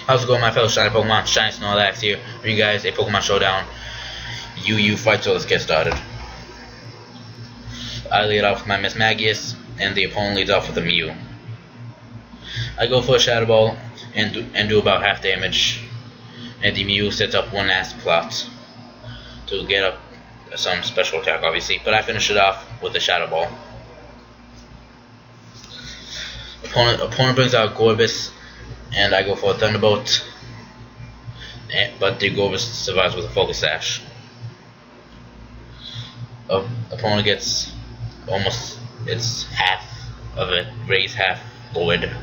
How's it going, my fellow shiny Pokemon? Shiny Snorlax here. For you guys, a Pokemon Showdown UU fight, so let's get started. I lead off with my Miss Magius, and the opponent leads off with a Mew. I go for a Shadow Ball and do about half damage, and the Mew sets up one nasty plot to get up some special attack, obviously, but I finish it off with a Shadow Ball. Opponent brings out Gorbis, and I go for a Thunderbolt, but the Gorbis survives with a Focus Sash. Opponent gets almost its half of it, raised half void.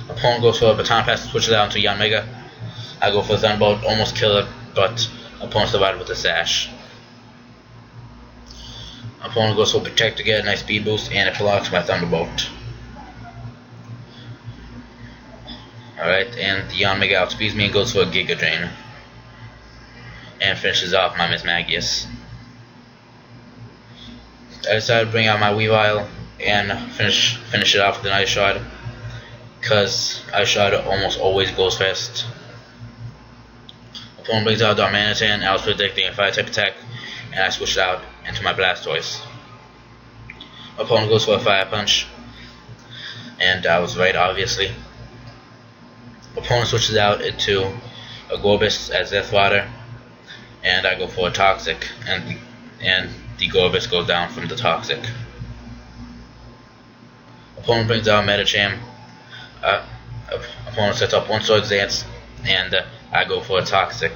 Opponent goes for a Baton Pass, switches out into Yanmega. I go for a Thunderbolt, almost kill it, but opponent survives with a Sash. Opponent goes for Protect to get a nice speed boost, and it blocks my Thunderbolt. Alright, and the Yanmega outspeeds me and goes for a Giga Drain. And finishes off my Miss Magius. I decided to bring out my Weavile and finish it off with an Ice Shard, because Ice Shard almost always goes fast. Opponent brings out Darmanitan, I was predicting a Fire type attack, and I switched out into my Blastoise. Opponent goes for a Fire Punch, and I was right, obviously. Opponent switches out into a Gorbis as Death Water, and I go for a Toxic, and the Gorbis goes down from the Toxic. Opponent brings out Medicham. Opponent sets up one Swords Dance, and I go for a Toxic.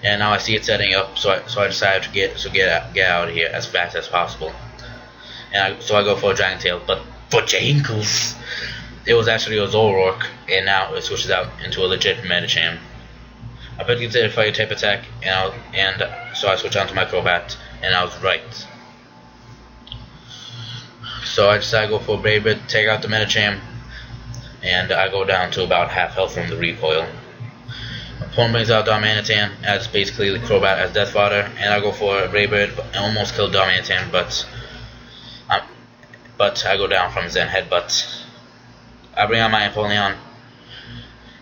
And now I see it setting up, so I decided to get out of here as fast as possible. So I go for a Dragon Tail, but for Jankles, it was actually a Zoroark, and now it switches out into a legit Medicham. I predicted a Fire type attack, and so I switched on to my Crobat, and I was right. So I decided to go for a Brave Bird, take out the Medicham, and I go down to about half health from the recoil. Opponent brings out Darmanitan as basically the Crobat as Death Fodder, and I go for a Brave Bird, and almost killed Darmanitan, but I go down from Zen Headbutt. I bring out my Empoleon,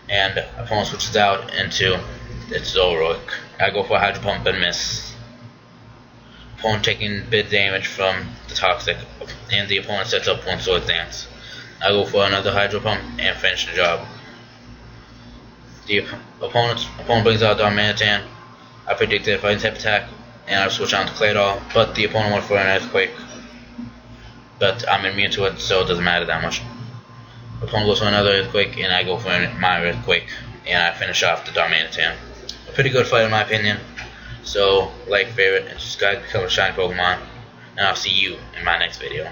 and opponent switches out into its Zoroark. I go for a Hydro Pump and miss. Opponent taking bit damage from the Toxic, and the opponent sets up one Swords Dance. I go for another Hydro Pump and finish the job. The opponent brings out Darmanitan. I predicted a Fighting type attack, and I switch on to Claydol, but the opponent went for an Earthquake. But I'm immune to it, so it doesn't matter that much. Opponent goes for another Earthquake, and I go for my Earthquake, and I finish off the Darmanitan. A pretty good fight in my opinion. So, like, favorite, and subscribe to become a shiny Pokemon, and I'll see you in my next video.